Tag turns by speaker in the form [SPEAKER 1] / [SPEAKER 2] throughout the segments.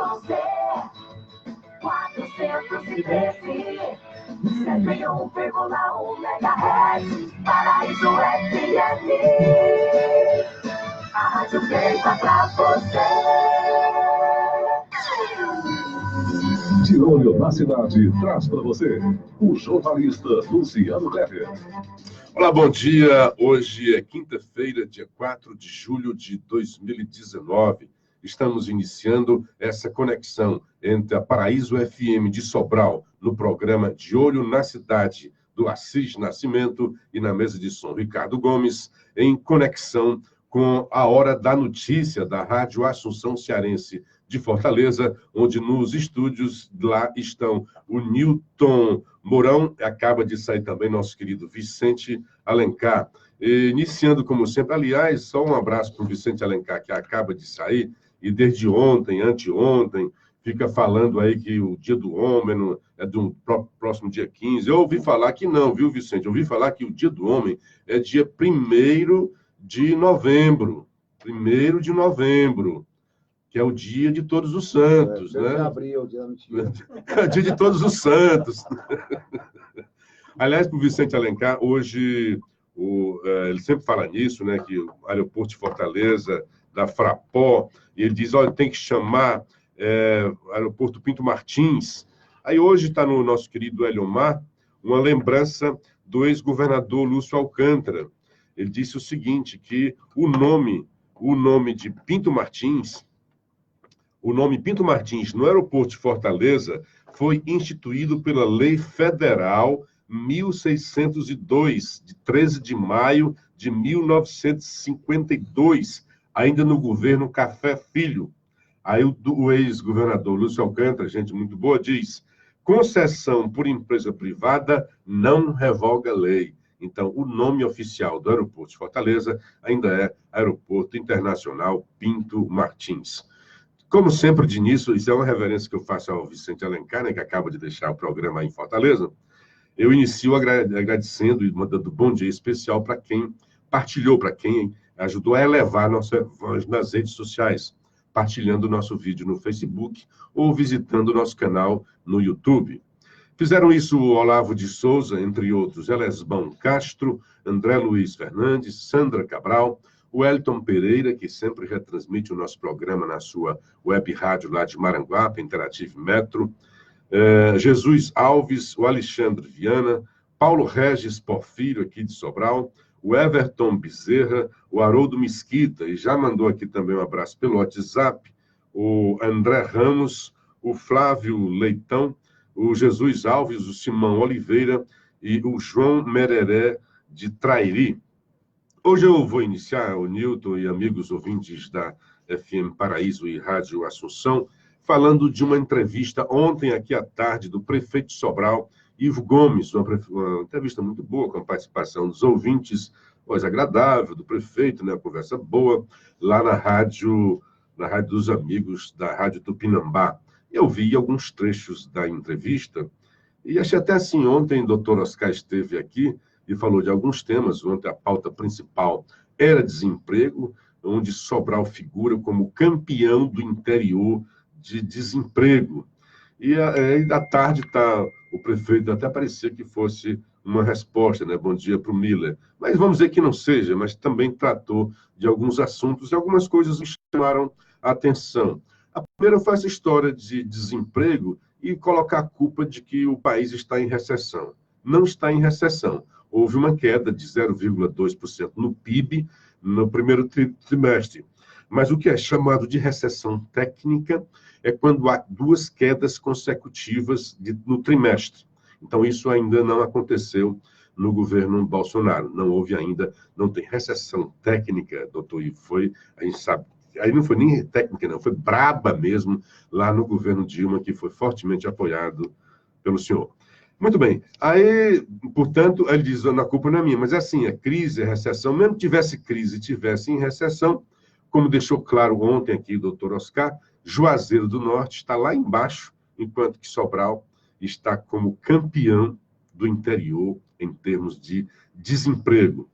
[SPEAKER 1] você. 413, 71,1 MHz, Paraíso FM. A rádio feita pra você.
[SPEAKER 2] De Olho na Cidade traz para você o jornalista Luciano Kleber.
[SPEAKER 3] Olá, bom dia. Hoje é quinta-feira, dia 4 de julho de 2019. Estamos iniciando essa conexão entre a Paraíso FM de Sobral, no programa De Olho na Cidade, do Assis Nascimento, e na mesa de som Ricardo Gomes, em conexão com a Hora da Notícia da Rádio Assunção Cearense de Fortaleza, onde nos estúdios lá estão o Newton Mourão, acaba de sair também nosso querido Vicente Alencar. Iniciando como sempre, aliás, só um abraço para o Vicente Alencar, que acaba de sair, e desde ontem, anteontem, fica falando aí que o Dia do Homem é do próximo dia 15. Eu ouvi falar que não, viu, Vicente? Eu ouvi falar que o Dia do Homem é dia 1º de novembro. 1º de novembro. Que é o dia de Todos os Santos, né?
[SPEAKER 4] De abril, dia da mentira.
[SPEAKER 3] É o dia de Todos os Santos. Aliás, para o Vicente Alencar, hoje, ele sempre fala nisso, né? Que o aeroporto de Fortaleza, da Frapó, e ele diz, olha, tem que chamar aeroporto Pinto Martins. Aí hoje está no nosso querido Eliomar uma lembrança do ex-governador Lúcio Alcântara. Ele disse o seguinte, que o nome de Pinto Martins, o nome Pinto Martins no aeroporto de Fortaleza foi instituído pela Lei Federal 1602, de 13 de maio de 1952, ainda no governo Café Filho. Aí o ex-governador Lúcio Alcântara, gente muito boa, diz: concessão por empresa privada não revoga lei. Então, o nome oficial do aeroporto de Fortaleza ainda é Aeroporto Internacional Pinto Martins. Como sempre, de início, isso é uma reverência que eu faço ao Vicente Alencar, né, que acaba de deixar o programa aí em Fortaleza. Eu inicio agradecendo e mandando bom dia especial para quem partilhou, para quem ajudou a elevar nossa voz nas redes sociais, partilhando o nosso vídeo no Facebook ou visitando o nosso canal no YouTube. Fizeram isso o Olavo de Souza, entre outros, Elesbão Castro, André Luiz Fernandes, Sandra Cabral, o Elton Pereira, que sempre retransmite o nosso programa na sua web rádio lá de Maranguape, Interative Metro, Jesus Alves, o Alexandre Viana, Paulo Regis Porfírio, aqui de Sobral, o Everton Bezerra, o Haroldo Mesquita, e já mandou aqui também um abraço pelo WhatsApp, o André Ramos, o Flávio Leitão, o Jesus Alves, o Simão Oliveira e o João Mereré de Trairi. Hoje eu vou iniciar, o Newton e amigos ouvintes da FM Paraíso e Rádio Assunção, falando de uma entrevista ontem aqui à tarde do prefeito de Sobral, Ivo Gomes, uma entrevista muito boa com a participação dos ouvintes, voz agradável do prefeito, né, uma conversa boa, lá na rádio dos amigos da Rádio Tupinambá. Eu vi alguns trechos da entrevista e achei até assim, ontem o doutor Oscar esteve aqui e falou de alguns temas, ontem a pauta principal era desemprego, onde Sobral figura como campeão do interior de desemprego. E à tarde o prefeito até parecia que fosse uma resposta, né? Bom dia para o Miller. Mas vamos dizer que não seja, mas também tratou de alguns assuntos e algumas coisas me chamaram a atenção. A primeira foi essa história de desemprego e colocar a culpa de que o país está em recessão. Não está em recessão. Houve uma queda de 0,2% no PIB no primeiro trimestre. Mas o que é chamado de recessão técnica é quando há duas quedas consecutivas no trimestre. Então, isso ainda não aconteceu no governo Bolsonaro. Não houve ainda, não tem recessão técnica, doutor Ivo. A gente sabe, aí não foi nem técnica, não, foi braba mesmo, lá no governo Dilma, que foi fortemente apoiado pelo senhor. Muito bem. Aí, portanto, ele diz, a culpa não é minha, mas é assim, a crise, a recessão, mesmo que tivesse crise e tivesse em recessão, como deixou claro ontem aqui o doutor Oscar, Juazeiro do Norte está lá embaixo, enquanto que Sobral está como campeão do interior em termos de desemprego.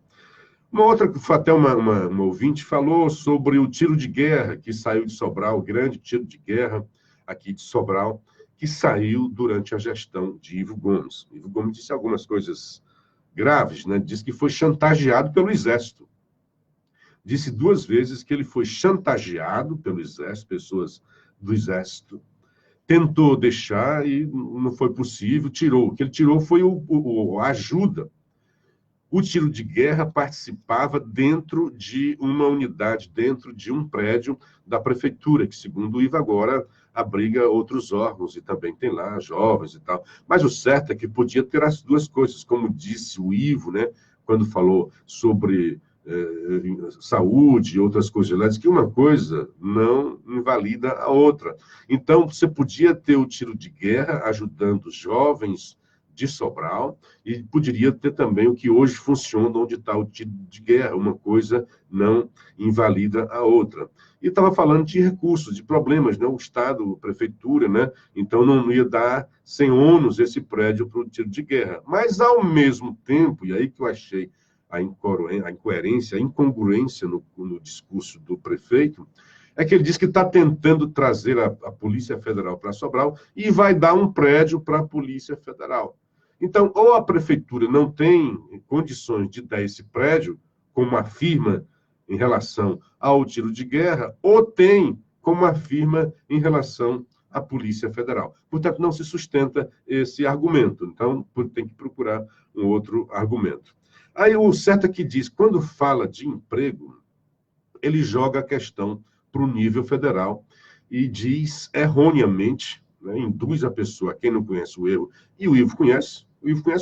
[SPEAKER 3] Uma outra, até uma ouvinte falou sobre o tiro de guerra que saiu de Sobral, o grande tiro de guerra. aqui de Sobral, que saiu durante a gestão de Ivo Gomes. Ivo Gomes disse algumas coisas graves, né? Disse que foi chantageado pelo Exército. Disse 2 vezes que ele foi chantageado pelo Exército, pessoas do Exército. Tentou deixar e não foi possível, tirou. O que ele tirou foi a ajuda. O tiro de guerra participava dentro de uma unidade, dentro de um prédio da prefeitura, que, segundo o Ivo, agora abriga outros órgãos, e também tem lá jovens e tal. Mas o certo é que podia ter as 2 coisas, como disse o Ivo, né, quando falou sobre saúde e outras coisas lá, diz que uma coisa não invalida a outra. Então, você podia ter o tiro de guerra ajudando jovens de Sobral, e poderia ter também o que hoje funciona, onde está o tiro de guerra. Uma coisa não invalida a outra. E estava falando de recursos, de problemas, né? O Estado, a Prefeitura, né? Então não ia dar sem ônus esse prédio para o tiro de guerra. Mas, ao mesmo tempo, e aí que eu achei a incoerência, a incongruência no discurso do prefeito, é que ele diz que está tentando trazer a Polícia Federal para Sobral e vai dar um prédio para a Polícia Federal. Então, ou a prefeitura não tem condições de dar esse prédio, como afirma em relação ao tiro de guerra, ou tem como afirma em relação à Polícia Federal. Portanto, não se sustenta esse argumento. Então, tem que procurar um outro argumento. Aí, o certo é que diz, quando fala de emprego, ele joga a questão para o nível federal e diz erroneamente, né, induz a pessoa, quem não conhece o erro, e o Ivo conhece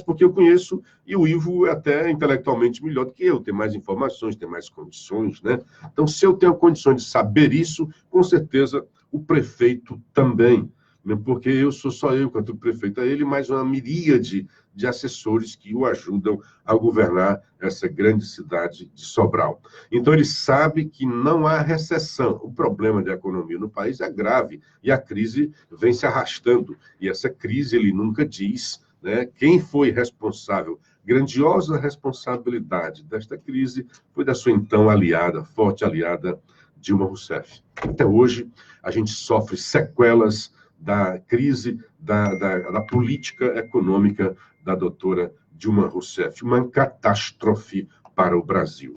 [SPEAKER 3] porque eu conheço, e o Ivo é até intelectualmente melhor do que eu, tem mais informações, tem mais condições, né? Então, se eu tenho condições de saber isso, com certeza o prefeito também, né? Porque eu sou só eu, quanto o prefeito é ele, mais uma miríade de assessores que o ajudam a governar essa grande cidade de Sobral. Então, ele sabe que não há recessão. O problema da economia no país é grave e a crise vem se arrastando. E essa crise, ele nunca diz, né, quem foi responsável. Grandiosa responsabilidade desta crise foi da sua então aliada, forte aliada, Dilma Rousseff. Até hoje, a gente sofre sequelas da crise da política econômica da doutora Dilma Rousseff, uma catástrofe para o Brasil.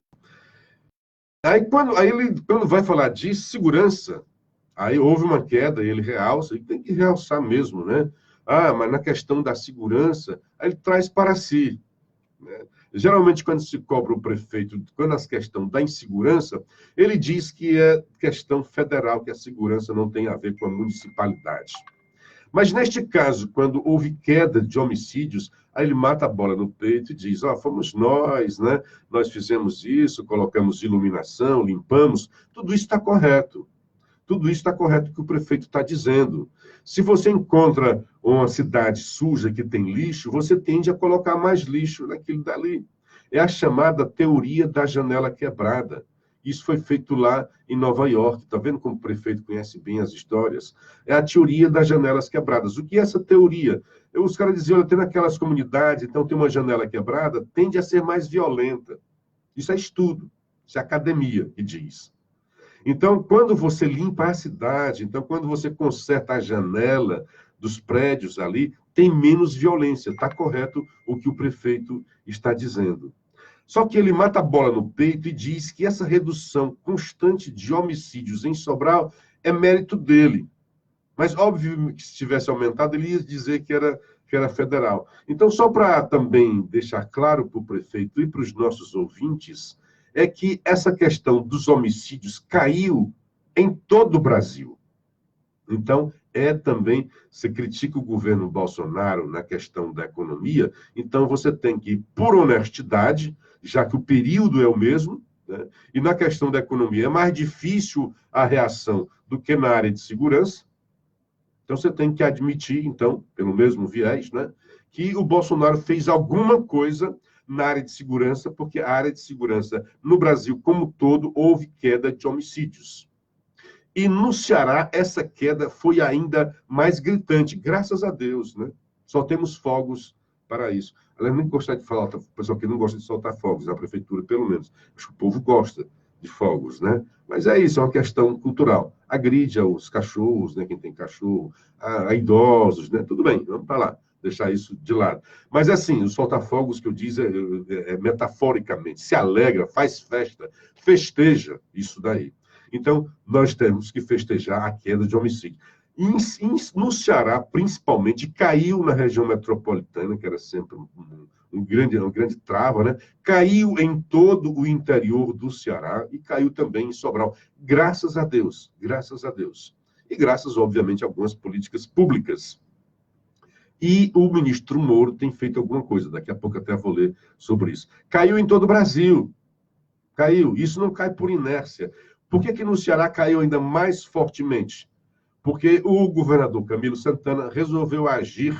[SPEAKER 3] Aí, quando vai falar de segurança, aí houve uma queda, ele realça, e tem que realçar mesmo, né? Mas na questão da segurança, aí ele traz para si, né? Geralmente, quando se cobra o prefeito, quando a questão da insegurança, ele diz que é questão federal, que a segurança não tem a ver com a municipalidade. Mas, neste caso, quando houve queda de homicídios, aí ele mata a bola no peito e diz, fomos nós, né? Nós fizemos isso, colocamos iluminação, limpamos, tudo isso está correto. Tudo isso está correto que o prefeito está dizendo. Se você encontra uma cidade suja que tem lixo, você tende a colocar mais lixo naquilo dali. É a chamada teoria da janela quebrada. Isso foi feito lá em Nova York. Está vendo como o prefeito conhece bem as histórias? É a teoria das janelas quebradas. O que é essa teoria? Os caras diziam, tem naquelas comunidades, então tem uma janela quebrada, tende a ser mais violenta. Isso é estudo, isso é academia que diz. Então, quando você limpa a cidade, então, quando você conserta a janela dos prédios ali, tem menos violência. Está correto o que o prefeito está dizendo. Só que ele mata a bola no peito e diz que essa redução constante de homicídios em Sobral é mérito dele. Mas, óbvio que se tivesse aumentado, ele ia dizer que era federal. Então, só para também deixar claro para o prefeito e para os nossos ouvintes, é que essa questão dos homicídios caiu em todo o Brasil. Então, também, você critica o governo Bolsonaro na questão da economia, então você tem que ir por honestidade, já que o período é o mesmo, né? E na questão da economia é mais difícil a reação do que na área de segurança. Então, você tem que admitir, então, pelo mesmo viés, né, que o Bolsonaro fez alguma coisa na área de segurança, porque a área de segurança no Brasil como todo houve queda de homicídios. E no Ceará essa queda foi ainda mais gritante, graças a Deus, né? Só temos fogos para isso. Aliás, nem gostar de falar, o pessoal que não gosta de soltar fogos, na prefeitura pelo menos. Acho que o povo gosta de fogos, né? Mas é isso, é uma questão cultural. agride aos cachorros, né, quem tem cachorro, a idosos, né? Tudo bem, vamos para lá, deixar isso de lado. Mas, assim, os solta-fogos que eu disse metaforicamente, se alegra, faz festa, festeja isso daí. Então, nós temos que festejar a queda de homicídio. No Ceará, principalmente, caiu na região metropolitana, que era sempre uma grande trava, né? Caiu em todo o interior do Ceará e caiu também em Sobral. Graças a Deus, graças a Deus. E graças, obviamente, a algumas políticas públicas. E o ministro Moro tem feito alguma coisa, daqui a pouco até vou ler sobre isso. Caiu em todo o Brasil. Caiu. Isso não cai por inércia. Por que no Ceará caiu ainda mais fortemente? Porque o governador Camilo Santana resolveu agir,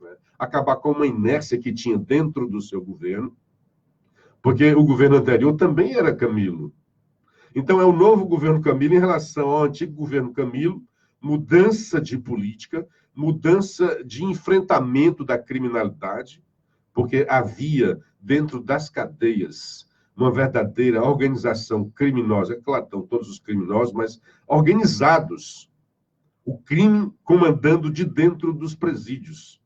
[SPEAKER 3] né, acabar com uma inércia que tinha dentro do seu governo, porque o governo anterior também era Camilo. Então, é o novo governo Camilo em relação ao antigo governo Camilo, mudança de política, mudança de enfrentamento da criminalidade, porque havia dentro das cadeias uma verdadeira organização criminosa. É claro, estão todos os criminosos, mas organizados. O crime comandando de dentro dos presídios.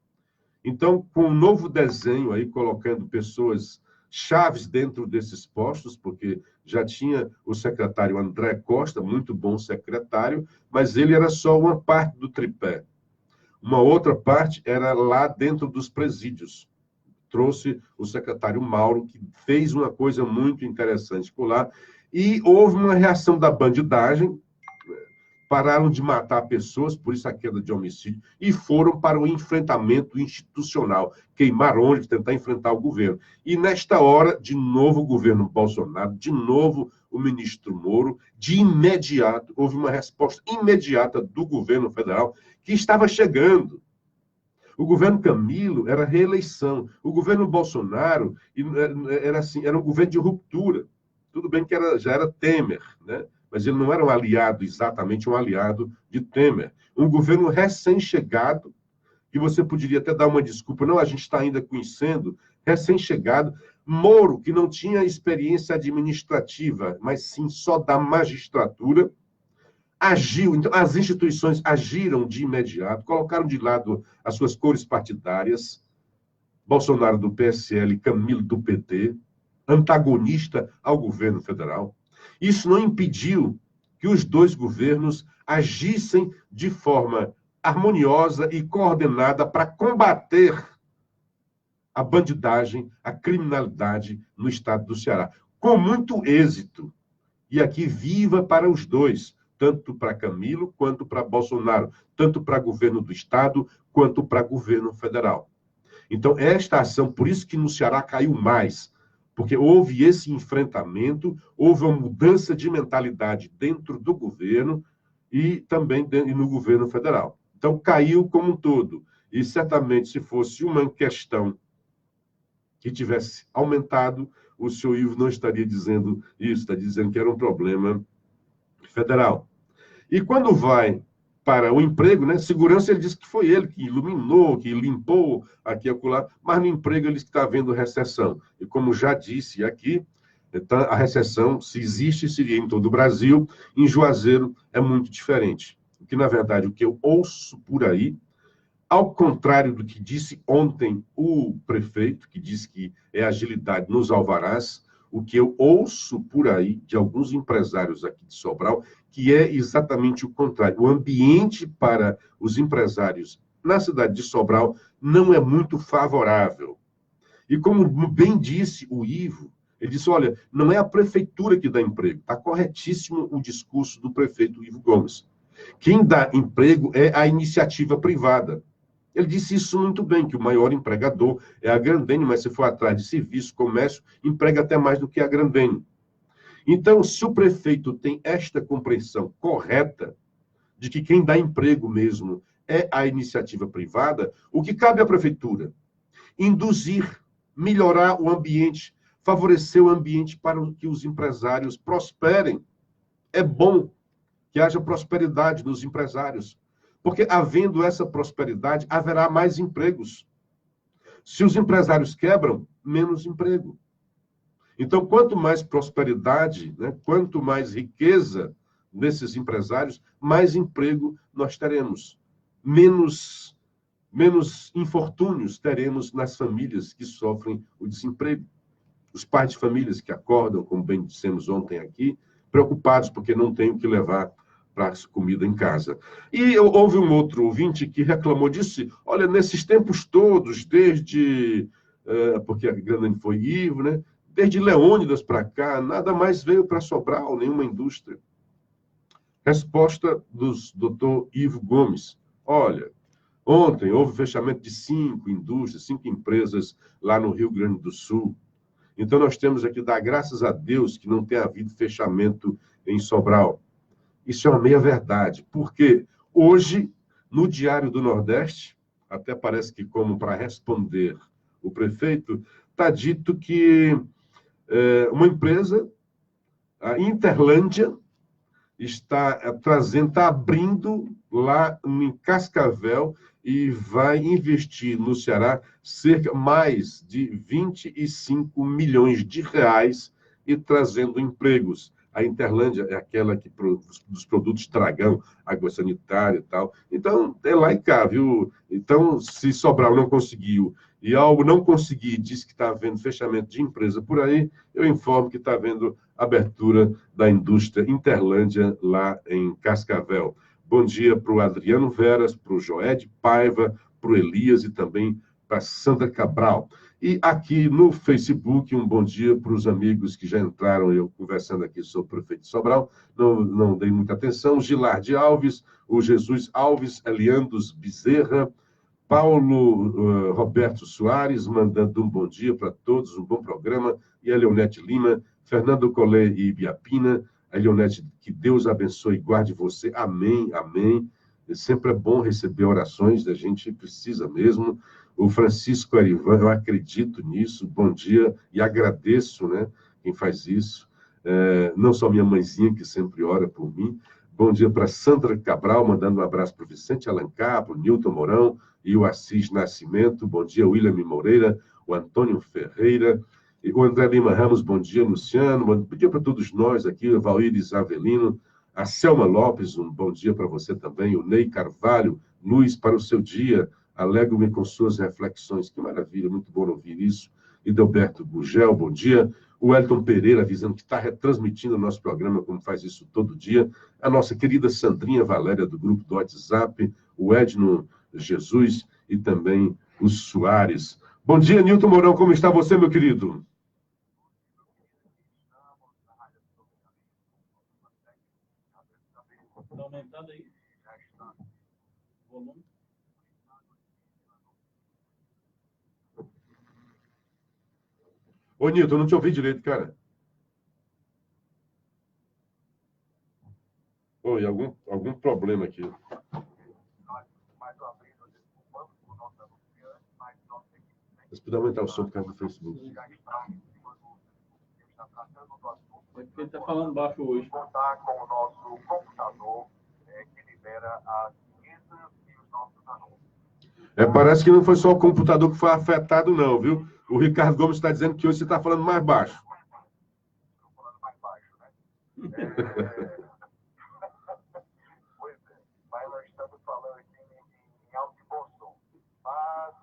[SPEAKER 3] Então, com um novo desenho aí, colocando pessoas chaves dentro desses postos, porque já tinha o secretário André Costa, muito bom secretário, mas ele era só uma parte do tripé. Uma outra parte era lá dentro dos presídios. Trouxe o secretário Mauro, que fez uma coisa muito interessante por lá, e houve uma reação da bandidagem, pararam de matar pessoas, por isso a queda de homicídio, e foram para o enfrentamento institucional, queimar ônibus, tentar enfrentar o governo. E nesta hora, de novo o governo Bolsonaro, de novo o ministro Moro, de imediato, houve uma resposta imediata do governo federal, que estava chegando. O governo Camilo era reeleição. O governo Bolsonaro era assim, era um governo de ruptura. Tudo bem que já era Temer, né? Mas ele não era um aliado, exatamente um aliado de Temer. Um governo recém-chegado, que você poderia até dar uma desculpa, não, a gente está ainda conhecendo, recém-chegado. Moro, que não tinha experiência administrativa, mas sim só da magistratura, agiu. Então, as instituições agiram de imediato, colocaram de lado as suas cores partidárias, Bolsonaro do PSL, Camilo do PT, antagonista ao governo federal. Isso não impediu que os dois governos agissem de forma harmoniosa e coordenada para combater a bandidagem, a criminalidade no estado do Ceará. Com muito êxito. E aqui viva para os dois, tanto para Camilo quanto para Bolsonaro, tanto para governo do estado quanto para governo federal. Então, esta ação, por isso que no Ceará caiu mais, porque houve esse enfrentamento, houve uma mudança de mentalidade dentro do governo e também no governo federal. Então, caiu como um todo. E, certamente, se fosse uma questão que tivesse aumentado, o senhor Ivo não estaria dizendo isso, está dizendo que era um problema federal. E quando vai para o emprego, né? Segurança, ele disse que foi ele que iluminou, que limpou aqui e acolá, mas no emprego ele disse que está havendo recessão. E como já disse aqui, a recessão, se existe, seria em todo o Brasil, em Juazeiro é muito diferente. Porque, na verdade, o que eu ouço por aí, ao contrário do que disse ontem o prefeito, que disse que é agilidade nos alvarás, o que eu ouço por aí de alguns empresários aqui de Sobral, que é exatamente o contrário. O ambiente para os empresários na cidade de Sobral não é muito favorável. E como bem disse o Ivo, ele disse, olha, não é a prefeitura que dá emprego. Está corretíssimo o discurso do prefeito Ivo Gomes. Quem dá emprego é a iniciativa privada. Ele disse isso muito bem, que o maior empregador é a Grandene, mas se for atrás de serviço, comércio, emprega até mais do que a Grandene. Então, se o prefeito tem esta compreensão correta de que quem dá emprego mesmo é a iniciativa privada, o que cabe à prefeitura? Induzir, melhorar o ambiente, favorecer o ambiente para que os empresários prosperem. É bom que haja prosperidade nos empresários, porque havendo essa prosperidade, haverá mais empregos. Se os empresários quebram, menos emprego. Então, quanto mais prosperidade, né, quanto mais riqueza desses empresários, mais emprego nós teremos. Menos infortúnios teremos nas famílias que sofrem o desemprego. Os pais de famílias que acordam, como bem dissemos ontem aqui, preocupados porque não têm o que levar para comida em casa. E houve um outro ouvinte que reclamou disso. Olha, nesses tempos todos, desde... porque a grande foi Ivo, né? Desde Leônidas para cá, nada mais veio para Sobral, nenhuma indústria. Resposta do Dr. Ivo Gomes. Olha, ontem houve fechamento de 5 indústrias, 5 empresas lá no Rio Grande do Sul. Então, nós temos aqui dar graças a Deus que não tem havido fechamento em Sobral. Isso é uma meia-verdade, porque hoje, no Diário do Nordeste, até parece que como para responder o prefeito, está dito que uma empresa, a Interlândia, está abrindo lá em Cascavel e vai investir no Ceará mais de 25 milhões de reais e trazendo empregos. A Interlândia é aquela que dos produtos Dragão, água sanitária e tal. Então, é lá e cá, viu? Então, se Sobral não conseguiu e algo não conseguir, diz que está havendo fechamento de empresa por aí, eu informo que está havendo abertura da indústria Interlândia lá em Cascavel. Bom dia para o Adriano Veras, para o Joed Paiva, para o Elias e também para Sandra Cabral. E aqui no Facebook, um bom dia para os amigos que já entraram, eu conversando aqui sobre o prefeito de Sobral, não dei muita atenção, Gilardi Alves, o Jesus Alves, Eliandos Bezerra, Paulo Roberto Soares, mandando um bom dia para todos, um bom programa, e a Leonete Lima, Fernando Collet e Ibiapina, a Leonete, que Deus abençoe e guarde você, amém, amém. Sempre é bom receber orações, a gente precisa mesmo. O Francisco Arivan, eu acredito nisso, bom dia, e agradeço, né, quem faz isso. Não só minha mãezinha, que sempre ora por mim. Bom dia para Sandra Cabral, mandando um abraço para o Vicente Alencar, para o Nilton Mourão e o Assis Nascimento. Bom dia, William Moreira, o Antônio Ferreira, e o André Lima Ramos, bom dia, Luciano. Bom dia para todos nós aqui, o Valíris Avelino, a Selma Lopes, um bom dia para você também, o Ney Carvalho, luz para o seu dia. Alegro-me com suas reflexões. Que maravilha, muito bom ouvir isso. E Delberto Gugel, bom dia. O Elton Pereira, avisando que está retransmitindo o nosso programa, como faz isso todo dia. A nossa querida Sandrinha Valéria, do grupo do WhatsApp. O Edno Jesus e também o Soares. Bom dia, Nilton Mourão. Como está você, meu querido?
[SPEAKER 4] Está aumentando aí? O volume?
[SPEAKER 3] Ô, Nilton, eu não te ouvi direito, cara. Oi, algum problema aqui. Você pode aumentar o som por causa do Facebook.
[SPEAKER 4] É porque ele está falando baixo hoje.
[SPEAKER 1] Contar com o nosso computador que libera as vinhetas e os nossos anúncios.
[SPEAKER 3] Parece que não foi só o computador que foi afetado, não, viu? O Ricardo Gomes está dizendo que hoje você está falando mais baixo.
[SPEAKER 1] Estou falando mais baixo, né? Pois é, mas nós estamos falando aqui em alto e bom som. Mas,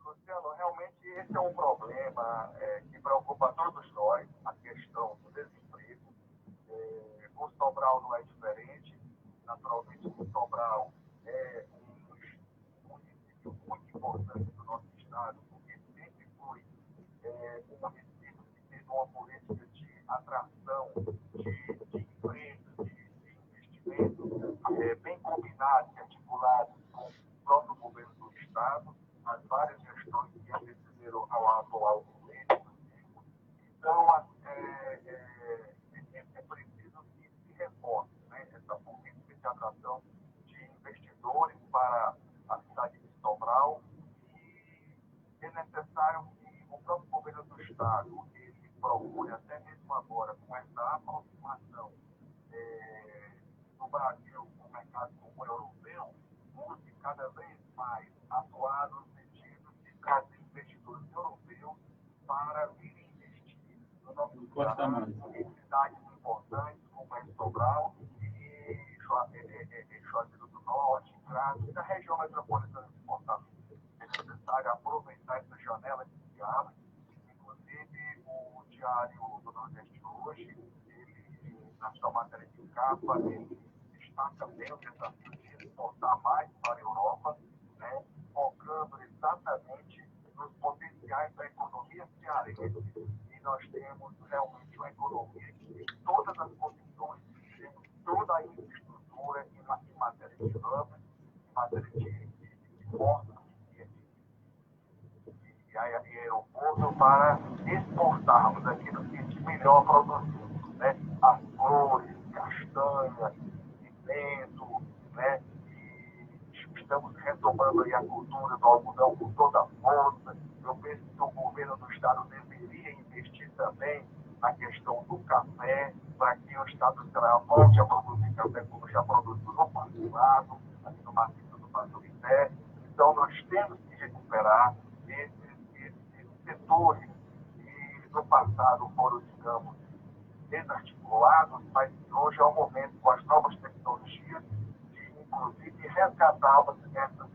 [SPEAKER 1] Luciano, realmente esse é um problema que preocupa todos nós, a questão do desemprego. O Sobral não é diferente. Naturalmente, o Sobral é um município muito importante do nosso estado, porque sempre foi um município que teve uma política de atração de empresas, de investimentos, bem combinados e articulados com o próprio governo do estado, as várias gestões que antecederam ao atual governo. Então, é preciso que se reforce, né, essa política de atração de investidores para a cidade de Sobral, e é necessário que o próprio governo do estado ele procure, até mesmo agora, com essa aproximação do Brasil com o mercado comum europeu, busque cada vez mais atuar no sentido de trazer investidores europeus para virem investir no nosso estado, em cidades importantes como é Sobral, e aqui na região metropolitana de Fortaleza. É necessário aproveitar essa janela que se abre. Inclusive, o Diário do Nordeste hoje, ele, na sua matéria de capa, ele destaca bem o desafio de exportar mais para a Europa, né, focando exatamente nos potenciais da economia cearense. E nós temos realmente uma economia que tem todas as condições, temos toda a infraestrutura em matéria de hub, em matéria de portos e aeroporto para exportarmos aquilo que de melhor produzimos, né? As flores, castanha, pimento, né? E estamos retomando aí a cultura do algodão com toda a força. Eu penso que o governo do estado deveria investir também na questão do café, para que o estado volte a produzir café como já produziu no passado, aqui no maciço do Baturité. Então, nós temos que recuperar esses setores que no passado foram, digamos, desarticulados, mas que hoje é o momento, com as novas tecnologias, de, inclusive, resgatarmos essas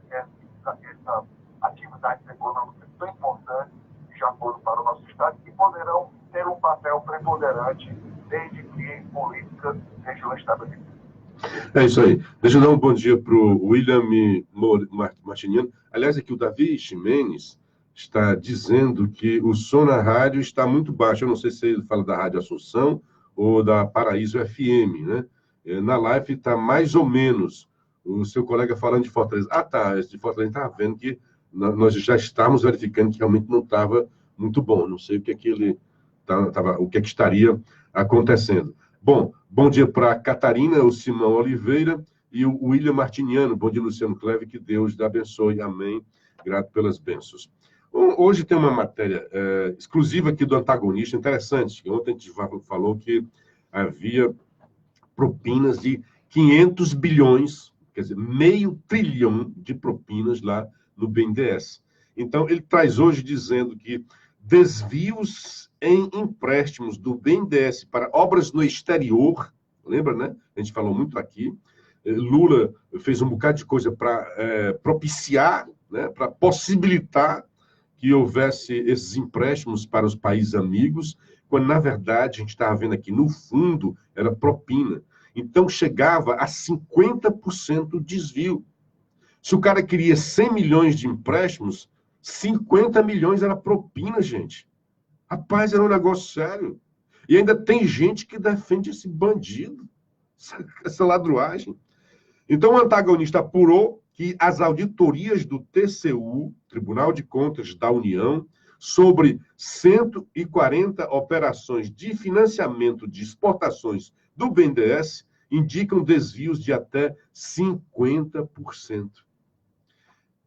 [SPEAKER 1] atividades econômicas tão importantes que já foram para o nosso estado e que poderão ter um papel preponderante desde que políticas sejam estabelecidas.
[SPEAKER 3] É isso aí. Deixa eu dar um bom dia para o William Martiniano. Aliás, aqui o Davi Ximenes está dizendo que o som na rádio está muito baixo. Eu não sei se ele fala da Rádio Assunção ou da Paraíso FM, né? Na live está mais ou menos. O seu colega falando de Fortaleza. Ah, tá. Esse de Fortaleza estava vendo que nós já estávamos verificando que realmente não estava muito bom. Não sei o que é que ele o que é que estaria acontecendo. Bom dia para a Catarina, o Simão Oliveira e o William Martiniano. Bom dia, Luciano Cleve, que Deus te abençoe. Amém. Grato pelas bênçãos. Hoje tem uma matéria exclusiva aqui do Antagonista, interessante. Ontem a gente falou que havia propinas de 500 bilhões, quer dizer, meio trilhão de propinas lá no BNDES. Então, ele traz hoje dizendo que desvios em empréstimos do BNDES para obras no exterior, lembra, né? A gente falou muito aqui. Lula fez um bocado de coisa para propiciar, né? Para possibilitar que houvesse esses empréstimos para os países amigos, quando, na verdade, a gente estava vendo aqui, no fundo, era propina. Então, chegava a 50% desvio. Se o cara queria 100 milhões de empréstimos, 50 milhões era propina, gente. Rapaz, era um negócio sério. E ainda tem gente que defende esse bandido, essa ladruagem. Então, o antagonista apurou que as auditorias do TCU, Tribunal de Contas da União, sobre 140 operações de financiamento de exportações do BNDES, indicam desvios de até 50%.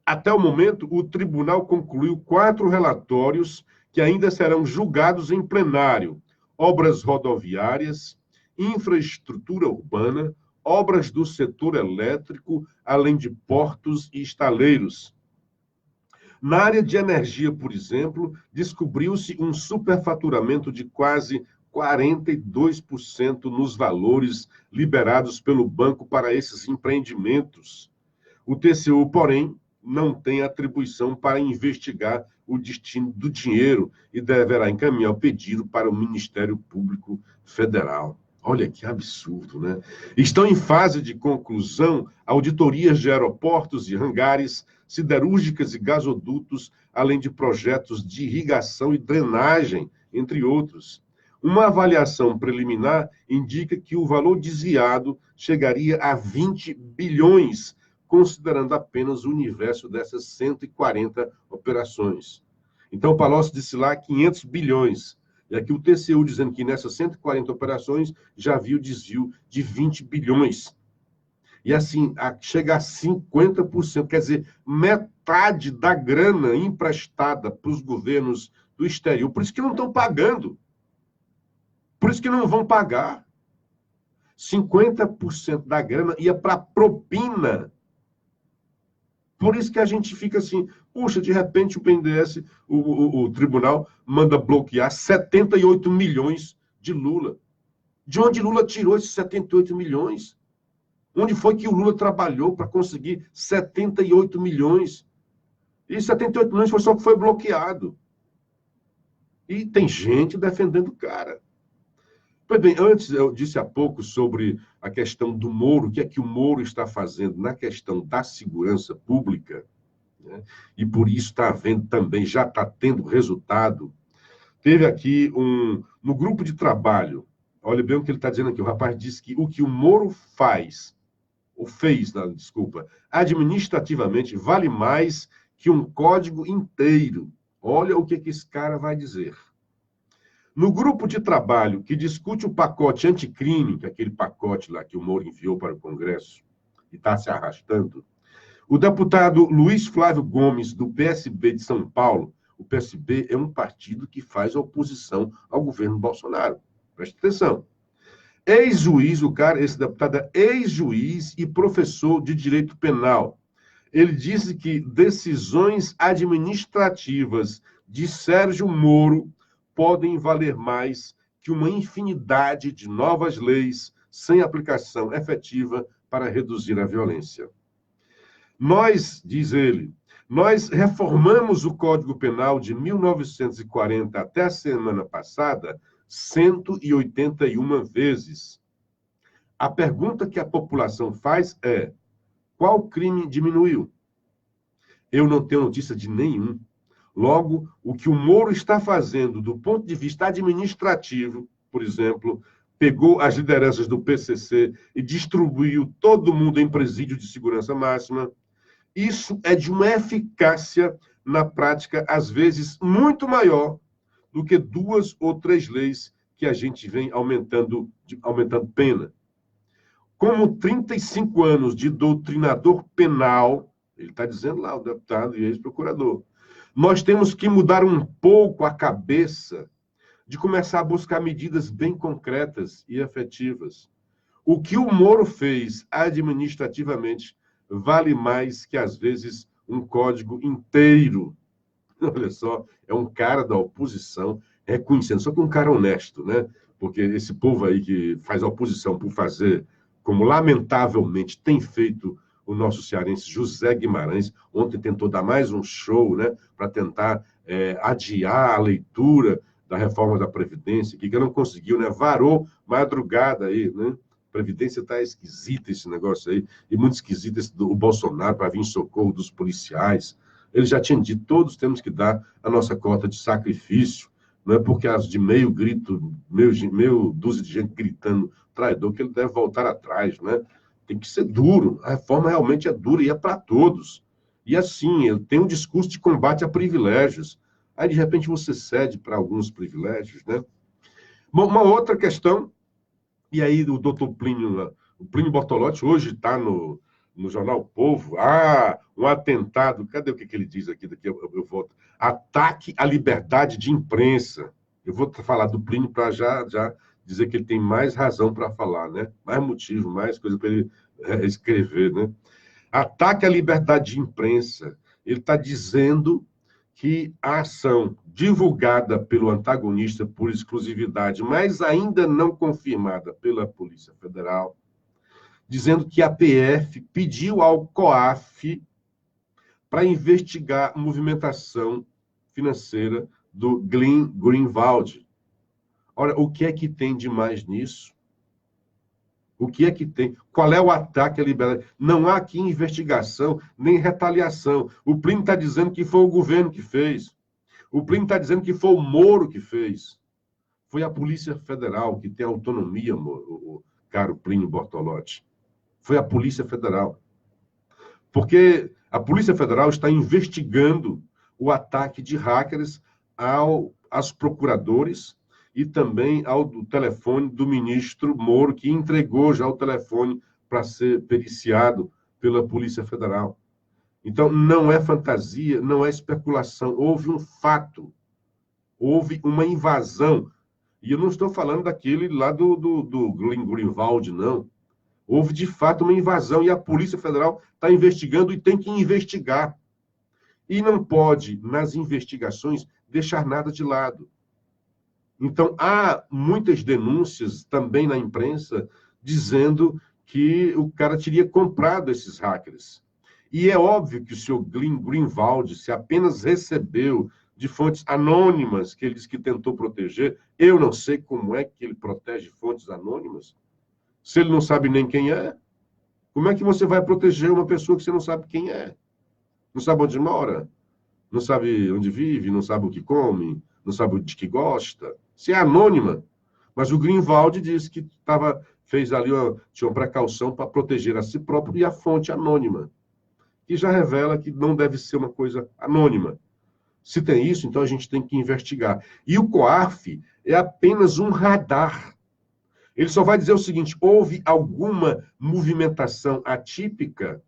[SPEAKER 3] Até o momento, o tribunal concluiu 4 relatórios que ainda serão julgados em plenário: obras rodoviárias, infraestrutura urbana, obras do setor elétrico, além de portos e estaleiros. Na área de energia, por exemplo, descobriu-se um superfaturamento de quase 42% nos valores liberados pelo banco para esses empreendimentos. O TCU, porém, não tem atribuição para investigar o destino do dinheiro e deverá encaminhar o pedido para o Ministério Público Federal. Olha que absurdo, né? Estão em fase de conclusão auditorias de aeroportos e hangares, siderúrgicas e gasodutos, além de projetos de irrigação e drenagem, entre outros. Uma avaliação preliminar indica que o valor desviado chegaria a 20 bilhões, considerando apenas o universo dessas 140 operações. Então, o Palocci disse lá 500 bilhões. E aqui o TCU dizendo que nessas 140 operações já viu desvio de 20 bilhões. E assim, chega a 50%, quer dizer, metade da grana emprestada para os governos do exterior. Por isso que não estão pagando. Por isso que não vão pagar. 50% da grana ia para propina. Por isso que a gente fica assim, puxa, de repente o BNDES, o tribunal, manda bloquear 78 milhões de Lula. De onde Lula tirou esses 78 milhões? Onde foi que o Lula trabalhou para conseguir 78 milhões? E 78 milhões foi só que foi bloqueado. E tem gente defendendo o cara. Pois bem, antes eu disse há pouco sobre a questão do Moro, o que é que o Moro está fazendo na questão da segurança pública, né? E por isso está havendo também, já está tendo resultado. Teve aqui no grupo de trabalho, olha bem o que ele está dizendo aqui, o rapaz disse que o que o Moro faz, ou fez, não, desculpa, administrativamente vale mais que um código inteiro. Olha o que esse cara vai dizer. No grupo de trabalho que discute o pacote anticrime, que é aquele pacote lá que o Moro enviou para o Congresso e está se arrastando, o deputado Luiz Flávio Gomes, do PSB de São Paulo, o PSB é um partido que faz oposição ao governo Bolsonaro. Preste atenção. Ex-juiz, o cara, esse deputado é ex-juiz e professor de direito penal. Ele disse que decisões administrativas de Sérgio Moro podem valer mais que uma infinidade de novas leis sem aplicação efetiva para reduzir a violência. Nós, diz ele, nós reformamos o Código Penal de 1940 até a semana passada 181 vezes. A pergunta que a população faz é: qual crime diminuiu? Eu não tenho notícia de nenhum. Logo, o que o Moro está fazendo do ponto de vista administrativo, por exemplo, pegou as lideranças do PCC e distribuiu todo mundo em presídio de segurança máxima, isso é de uma eficácia na prática, às vezes, muito maior do que 2 ou 3 leis que a gente vem aumentando pena. Como 35 anos de doutrinador penal, ele está dizendo lá, o deputado e ex-procurador, nós temos que mudar um pouco a cabeça de começar a buscar medidas bem concretas e efetivas. O que o Moro fez administrativamente vale mais que, às vezes, um código inteiro. Olha só, é um cara da oposição reconhecendo, só que um cara honesto, né? Porque esse povo aí que faz a oposição por fazer, como lamentavelmente tem feito o nosso cearense José Guimarães, ontem tentou dar mais um show, né, para tentar adiar a leitura da reforma da Previdência, que não conseguiu, né, varou madrugada aí, né? Previdência está esquisita esse negócio aí, e muito esquisito o Bolsonaro para vir em socorro dos policiais. Ele já tinha dito, todos temos que dar a nossa cota de sacrifício, não é porque as de meio grito, meio dúzia de gente gritando traidor, que ele deve voltar atrás, né? Tem que ser duro, a reforma realmente é dura e é para todos. E assim, ele tem um discurso de combate a privilégios. Aí, de repente, você cede para alguns privilégios, né? Bom, uma outra questão, e aí o doutor Plínio, o Plínio Bortolotti, hoje está no jornal O Povo, um atentado, cadê o que ele diz aqui? Daqui eu volto. Ataque à liberdade de imprensa. Eu vou falar do Plínio para já dizer que ele tem mais razão para falar, né? Mais motivo, mais coisa para ele escrever, né? Ataque à liberdade de imprensa. Ele está dizendo que a ação divulgada pelo antagonista por exclusividade, mas ainda não confirmada pela Polícia Federal, dizendo que a PF pediu ao COAF para investigar a movimentação financeira do Glenn Greenwald. Ora, o que é que tem de mais nisso? O que é que tem? Qual é o ataque à liberdade? Não há aqui investigação nem retaliação. O Plínio está dizendo que foi o governo que fez. O Plínio está dizendo que foi o Moro que fez. Foi a Polícia Federal, que tem autonomia, o caro Plínio Bortolotti. Foi a Polícia Federal. Porque a Polícia Federal está investigando o ataque de hackers aos procuradores e também ao telefone do ministro Moro, que entregou já o telefone para ser periciado pela Polícia Federal. Então, não é fantasia, não é especulação. Houve um fato, houve uma invasão. E eu não estou falando daquele lá do Greenwald, não. Houve, de fato, uma invasão e a Polícia Federal está investigando e tem que investigar. E não pode, nas investigações, deixar nada de lado. Então, há muitas denúncias também na imprensa dizendo que o cara teria comprado esses hackers. E é óbvio que o senhor Greenwald, se apenas recebeu de fontes anônimas, que ele disse que tentou proteger, eu não sei como é que ele protege fontes anônimas. Se ele não sabe nem quem é, como é que você vai proteger uma pessoa que você não sabe quem é? Não sabe onde mora, não sabe onde vive, não sabe o que come, não sabe de que gosta. Se é anônima. Mas o Greenwald disse que fez ali tinha uma precaução para proteger a si próprio e a fonte anônima, que já revela que não deve ser uma coisa anônima. Se tem isso, então a gente tem que investigar. E o COAF é apenas um radar. Ele só vai dizer o seguinte: houve alguma movimentação atípica?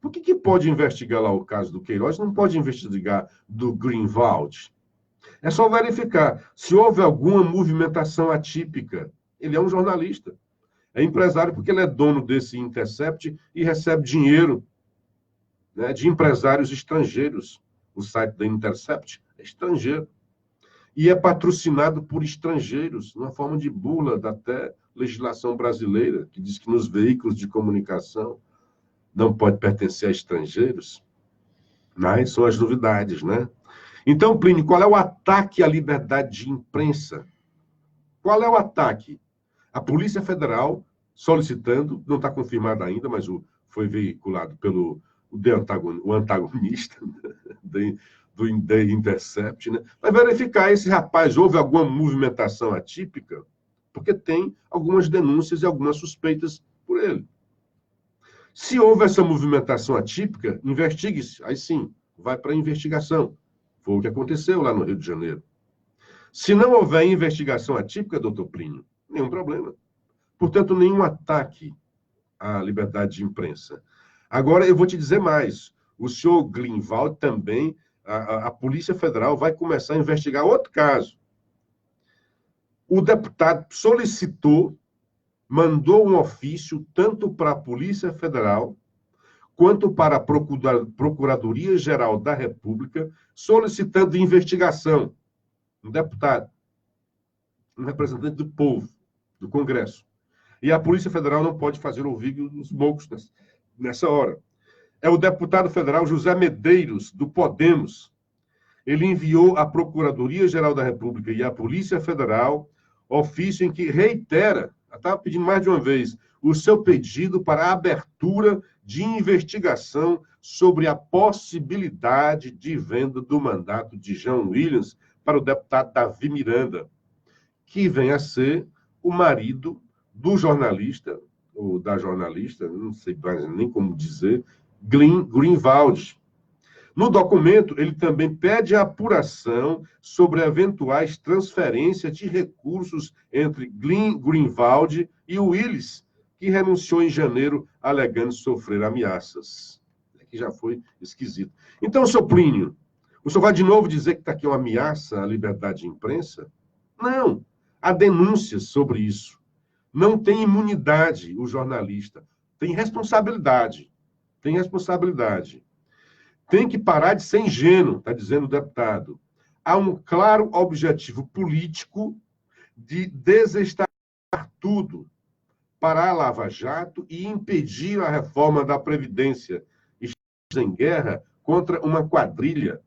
[SPEAKER 3] Por que pode investigar lá o caso do Queiroz? Não pode investigar do Greenwald. É só verificar se houve alguma movimentação atípica. Ele é um jornalista. É empresário porque ele é dono desse Intercept e recebe dinheiro, né, de empresários estrangeiros. O site da Intercept é estrangeiro. E é patrocinado por estrangeiros, numa forma de bula da até legislação brasileira, que diz que nos veículos de comunicação não pode pertencer a estrangeiros. Mas são as novidades, né? Então, Plínio, qual é o ataque à liberdade de imprensa? Qual é o ataque? A Polícia Federal solicitando, não está confirmado ainda, mas foi veiculado pelo o antagonista do Intercept, né? Vai verificar esse rapaz, houve alguma movimentação atípica? Porque tem algumas denúncias e algumas suspeitas por ele. Se houve essa movimentação atípica, investigue-se. Aí sim, vai para a investigação. Foi o que aconteceu lá no Rio de Janeiro. Se não houver investigação atípica, doutor Plínio, nenhum problema. Portanto, nenhum ataque à liberdade de imprensa. Agora, eu vou te dizer mais. O senhor Greenwald também, a Polícia Federal vai começar a investigar outro caso. O deputado solicitou, mandou um ofício tanto para a Polícia Federal quanto para a Procuradoria-Geral da República, solicitando investigação. Um deputado, um representante do povo, do Congresso. E a Polícia Federal não pode fazer ouvir os bocos nessa hora. É o deputado federal José Medeiros, do Podemos. Ele enviou à Procuradoria-Geral da República e à Polícia Federal ofício em que reitera, estava pedindo mais de uma vez, o seu pedido para a abertura de investigação sobre a possibilidade de venda do mandato de João Williams para o deputado Davi Miranda, que vem a ser o marido do jornalista, ou da jornalista, não sei nem como dizer, Greenwald. No documento, ele também pede a apuração sobre eventuais transferências de recursos entre Greenwald e Willis, que renunciou em janeiro, alegando sofrer ameaças. Que já foi esquisito. Então, senhor Plínio, o senhor vai de novo dizer que está aqui uma ameaça à liberdade de imprensa? Não. Há denúncias sobre isso. Não tem imunidade o jornalista. Tem responsabilidade. Tem responsabilidade. Tem que parar de ser ingênuo, está dizendo o deputado. Há um claro objetivo político de desestabilizar tudo, parar a Lava Jato e impedir a reforma da Previdência. Estamos em guerra contra uma quadrilha,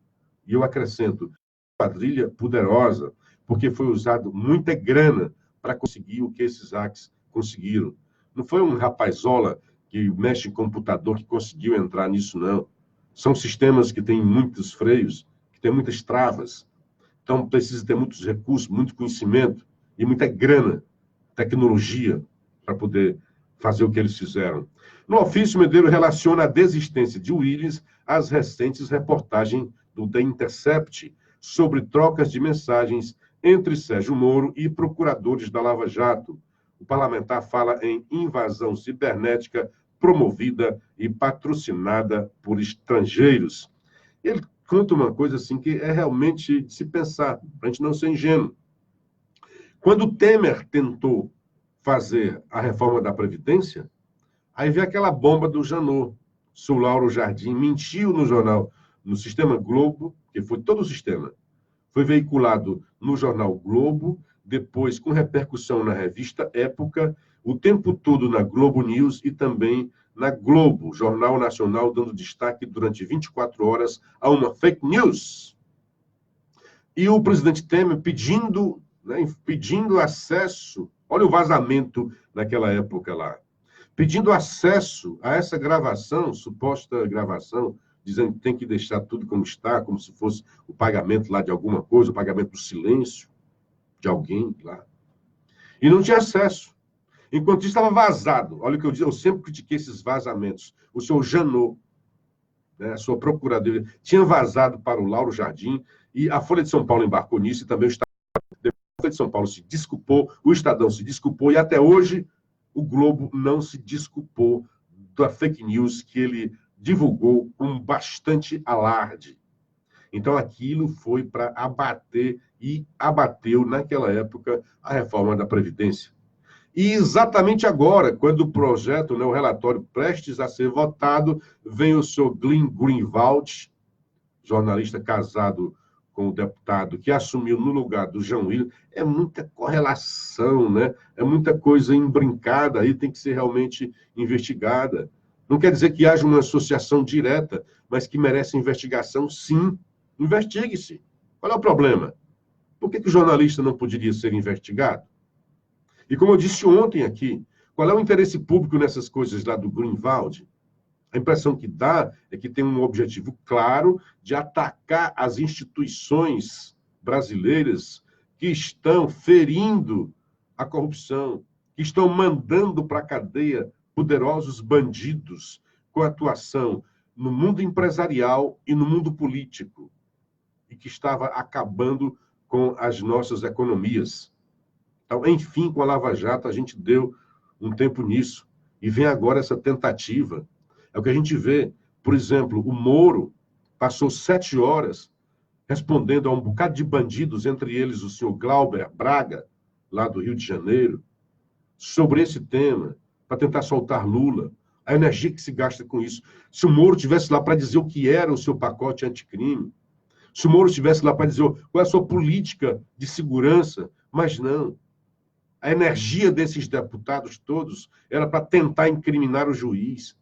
[SPEAKER 3] e eu acrescento, quadrilha poderosa, porque foi usado muita grana para conseguir o que esses hacks conseguiram. Não foi um rapazola que mexe em computador que conseguiu entrar nisso, não. São sistemas que têm muitos freios, que têm muitas travas. Então, precisa ter muitos recursos, muito conhecimento e muita grana, tecnologia, para poder fazer o que eles fizeram. No ofício, Medeiros relaciona a desistência de Williams às recentes reportagens do The Intercept sobre trocas de mensagens entre Sérgio Moro e procuradores da Lava Jato. O parlamentar fala em invasão cibernética promovida e patrocinada por estrangeiros. Ele conta uma coisa assim que é realmente de se pensar, para a gente não ser ingênuo. Quando o Temer tentou fazer a reforma da Previdência, aí veio aquela bomba do Janot. O Lauro Jardim mentiu no jornal, no Sistema Globo, que foi todo o sistema. Foi veiculado no jornal Globo, depois com repercussão na revista Época, o tempo todo na Globo News e também na Globo, Jornal Nacional, dando destaque durante 24 horas a uma fake news. E o presidente Temer pedindo, né, pedindo acesso, olha o vazamento naquela época lá, pedindo acesso a essa gravação, suposta gravação, dizendo que tem que deixar tudo como está, como se fosse o pagamento lá de alguma coisa, o pagamento do silêncio de alguém lá. E não tinha acesso. Enquanto isso, estava vazado. Olha o que eu disse, eu sempre critiquei esses vazamentos. O senhor Janot, né, a sua procuradoria, tinha vazado para o Lauro Jardim, e a Folha de São Paulo embarcou nisso, e também o Estadão. A Folha de São Paulo se desculpou, o Estadão se desculpou, e até hoje o Globo não se desculpou da fake news que ele divulgou com bastante alarde. Então, aquilo foi para abater, e abateu, naquela época, a reforma da Previdência. E exatamente agora, quando o projeto, né, o relatório prestes a ser votado, vem o senhor Glenn Greenwald, jornalista casado com o deputado que assumiu no lugar do João William. É muita correlação, né? É muita coisa embrincada aí, tem que ser realmente investigada. Não quer dizer que haja uma associação direta, mas que merece investigação, sim. Investigue-se. Qual é o problema? Por que o jornalista não poderia ser investigado? E como eu disse ontem aqui, qual é o interesse público nessas coisas lá do Greenwald? A impressão que dá é que tem um objetivo claro de atacar as instituições brasileiras que estão ferindo a corrupção, que estão mandando para a cadeia poderosos bandidos com atuação no mundo empresarial e no mundo político, e que estava acabando com as nossas economias. Então, enfim, com a Lava Jato, a gente deu um tempo nisso. E vem agora essa tentativa. É o que a gente vê. Por exemplo, o Moro passou 7 horas respondendo a um bocado de bandidos, entre eles o senhor Glauber Braga, lá do Rio de Janeiro, sobre esse tema, para tentar soltar Lula. A energia que se gasta com isso. Se o Moro estivesse lá para dizer o que era o seu pacote anticrime, se o Moro estivesse lá para dizer qual é a sua política de segurança, mas não. A energia desses deputados todos era para tentar incriminar o juiz,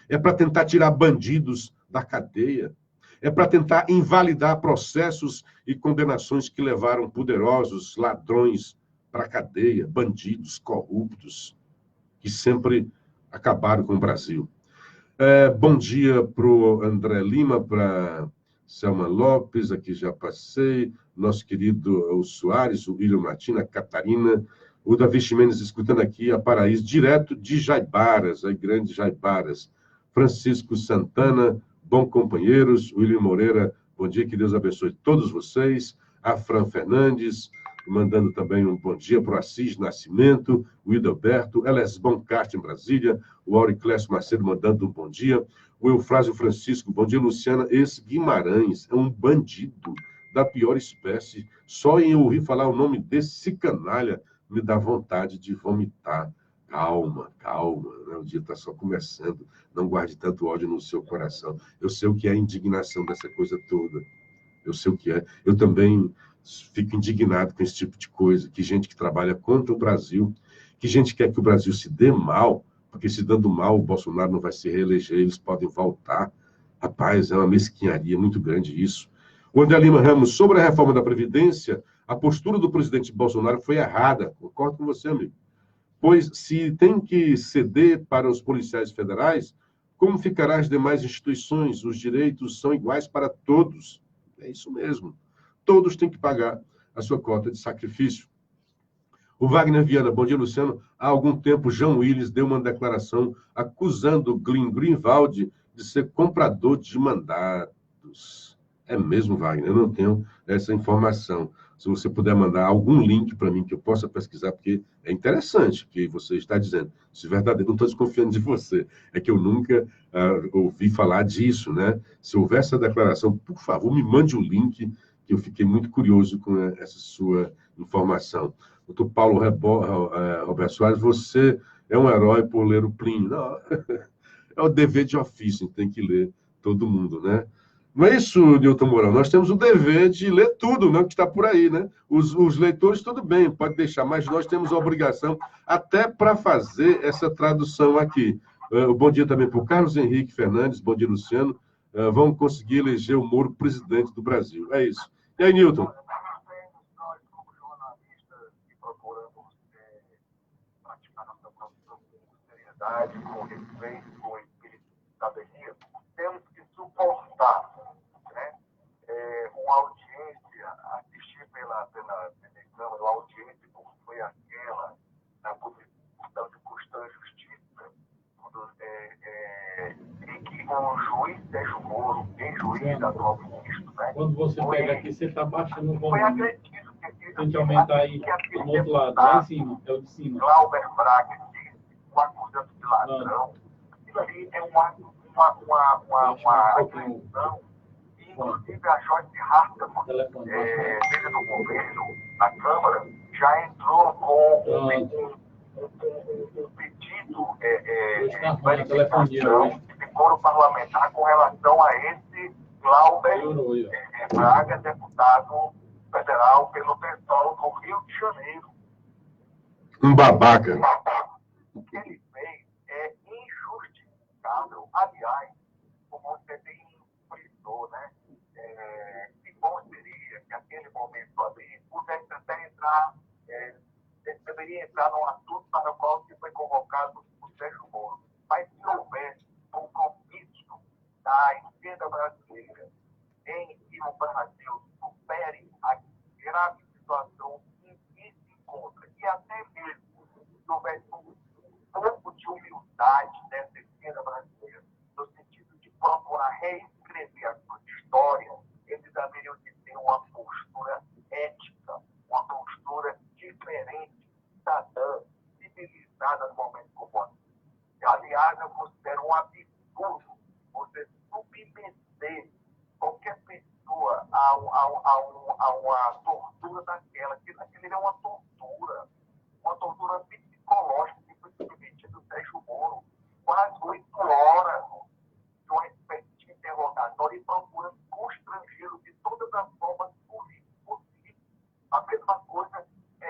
[SPEAKER 3] é para tentar tirar bandidos da cadeia, é para tentar invalidar processos e condenações que levaram poderosos ladrões para a cadeia, bandidos corruptos, que sempre acabaram com o Brasil. Bom dia para o André Lima, para Selma Lopes, aqui já passei, nosso querido o Soares, o William Martins, a Catarina, o Davi Ximenes escutando aqui a Paraíso, direto de Jaibaras, a grande Jaibaras. Francisco Santana, bom companheiros. William Moreira, bom dia, que Deus abençoe todos vocês. A Fran Fernandes, mandando também um bom dia para o Assis Nascimento, o Idalberto, Eles Boncart em Brasília, o Auriclésio Macedo mandando um bom dia. O Eufrásio Francisco, bom dia, Luciana. Esse Guimarães é um bandido da pior espécie. Só em ouvir falar o nome desse canalha, me dá vontade de vomitar. Calma, calma, né? O dia está só começando. Não guarde tanto ódio no seu coração. Eu sei o que é a indignação dessa coisa toda. Eu sei o que é. Eu também fico indignado com esse tipo de coisa. Que gente que trabalha contra o Brasil, que gente quer que o Brasil se dê mal, porque se dando mal, o Bolsonaro não vai se reeleger, eles podem voltar. Rapaz, é uma mesquinharia muito grande isso. O André Lima Ramos, sobre a reforma da Previdência, a postura do presidente Bolsonaro foi errada. Concordo com você, amigo. Pois, se tem que ceder para os policiais federais, como ficará as demais instituições? Os direitos são iguais para todos. É isso mesmo. Todos têm que pagar a sua cota de sacrifício. O Wagner Viana, bom dia, Luciano. Há algum tempo, João Willis deu uma declaração acusando o Glenn Greenwald de ser comprador de mandatos. É mesmo, Wagner? Eu não tenho essa informação. Se você puder mandar algum link para mim que eu possa pesquisar, porque é interessante o que você está dizendo. Se verdadeiro, não estou desconfiando de você. É que eu nunca ouvi falar disso, né? Se houver essa declaração, por favor, me mande o link, que eu fiquei muito curioso com essa sua informação. Doutor Paulo Roberto Soares, você é um herói por ler o Plínio. Não, é o dever de ofício, tem que ler todo mundo, né? Não é isso, Nilton Mourão? Nós temos o dever de ler tudo, né, que está por aí, né? Os leitores, tudo bem, pode deixar, mas nós temos a obrigação até para fazer essa tradução aqui. Bom dia também para o Carlos Henrique Fernandes, bom dia, Luciano. Vamos conseguir eleger o Moro presidente do Brasil. É isso. E aí, Nilton?
[SPEAKER 1] Nós, como jornalistas, que procuramos praticar nossa profissão com seriedade, com respeito, com espírito de cidadania, temos que suportar, né, uma audiência, assistir pela Câmara, uma audiência como foi aquela, na posição de custa justiça, em que o juiz Sérgio Moro, ex-juiz da atual ministro, né?
[SPEAKER 4] Quando você pega aqui, você está baixando o
[SPEAKER 1] Foi
[SPEAKER 4] volume.
[SPEAKER 1] agredido.
[SPEAKER 4] Tem que aumentar aí, no outro lado, lá em cima, é o de cima.
[SPEAKER 1] Glauber Braga disse, o acusando de ladrão. Aquilo ali é uma agressão. Inclusive a Joyce Hartmann, líder do governo, na Câmara, já entrou com um pedido de manifestação de coro parlamentar com relação a esse Glauber Braga, deputado federal pelo pessoal do Rio de Janeiro.
[SPEAKER 3] Um babaca.
[SPEAKER 1] O que ele fez é injustificável. Aliás, como você bem frisou, né? Que bom seria que aquele momento ali pudesse até entrar, deveria entrar num assunto para o qual se foi convocado o Sérgio Moro. Mas se houvesse um compromisso da esquerda brasileira em que o Brasil supere a grave situação em que se encontra, e até mesmo se houvesse um pouco de humildade dessa esquerda brasileira, no sentido de procurar reescrever a sua história, eles deveriam de ter uma postura ética, uma postura diferente, cidadã, civilizada no momento como esse. Aliás, eu considero um absurdo você submeter qualquer pessoa a uma tortura daquela. Aquilo é uma tortura psicológica que foi submetida do Sérgio Moro. Quase 8 horas de uma espécie de interrogatório e procurando constrangê-lo de todas as formas possíveis. A mesma coisa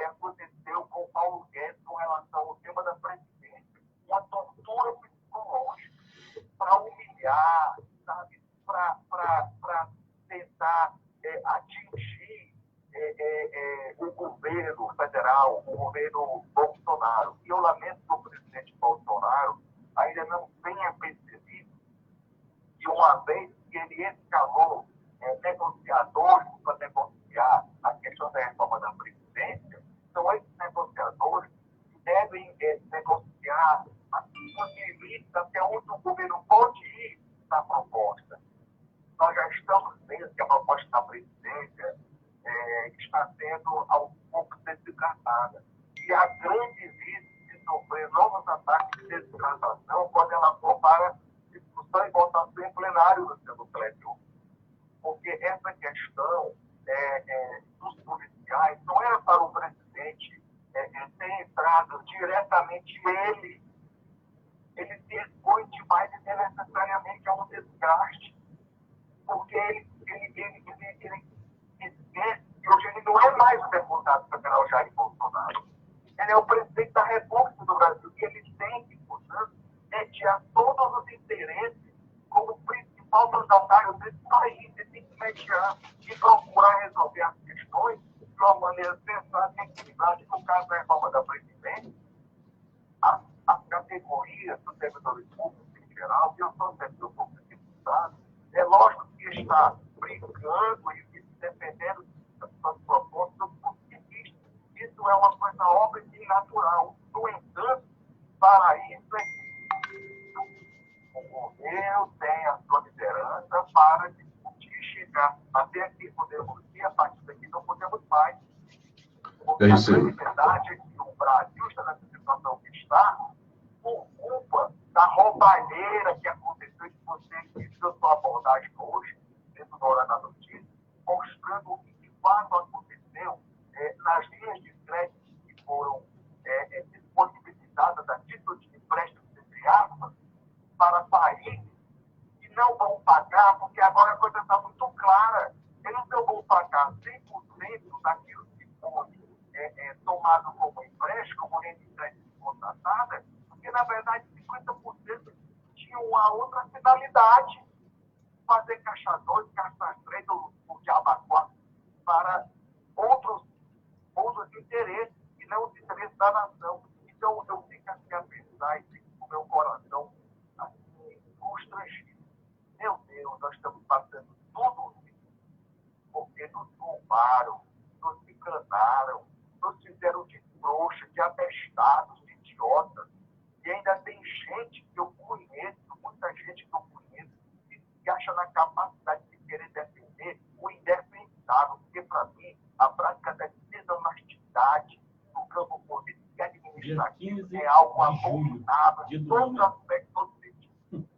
[SPEAKER 1] aconteceu com o Paulo Guedes com relação ao tema da presidência. Uma tortura psicológica para humilhar, sabe? Para tentar atingir o governo federal, o governo Bolsonaro. E eu lamento que o presidente Bolsonaro ainda não tenha percebido que uma vez que ele escalou negociadores para negociar a questão da reforma da Previdência, são esses negociadores que devem negociar os limites até onde o governo pode ir na proposta. Nós já estamos vendo que a proposta da presidência está sendo aos poucos desidratada. E há grandes riscos de sofrer novos ataques de desidratação quando ela for para discussão e votação em plenário do seu plenário. Porque essa questão dos policiais não era para o presidente ter entrado diretamente ele. Ele se expõe demais e necessariamente a um desgaste. Porque ele esquece que hoje ele não é mais o deputado federal Jair Bolsonaro. Ele é o presidente da República do Brasil e ele tem que, portanto, mediar todos os interesses como principal mandatário desse país. Ele tem que mediar e procurar resolver as questões de uma maneira sensata e equilibrada. No caso da reforma da Previdência, as categorias dos servidores públicos em geral, e eu sou servidor público de Estado, é lógico que está brincando e defendendo as suas propostas porque isso é uma coisa óbvia e natural. No entanto, para isso o governo tem a sua liderança para discutir, chegar até aqui podemos ir, a partir daqui não podemos mais. Porque a grande verdade é que o Brasil está nessa situação que está por culpa da roubalheira que aconteceu, que você disse a sua abordagem hoje, dentro da Hora da Notícia, mostrando o que de fato aconteceu nas linhas de crédito que foram disponibilizadas a título de empréstimo, entre aspas, para países que não vão pagar devagar, porque agora a coisa está muito clara. Eles não vão pagar 100% daquilo que foi tomado como empréstimo, como renda de empréstimo contratada, porque, na verdade, 50% tinha uma outra finalidade, fazer caixa 2, caixa 3, o diabo 4, para outros interesses, e não os interesses da nação. Então, eu fico assim a pensar e fico com o meu coração assim, constrangido. Meu Deus, nós estamos passando tudo isso, porque nos roubaram, nos enganaram, nos fizeram de trouxa, de abestados, de idiotas. E ainda tem gente que eu conheço, muita gente que eu conheço, que acha na capacidade de querer defender o indefensável, porque, para mim, a prática da desonestidade no campo político e administrativo é algo abominável em todos os aspectos do sentido.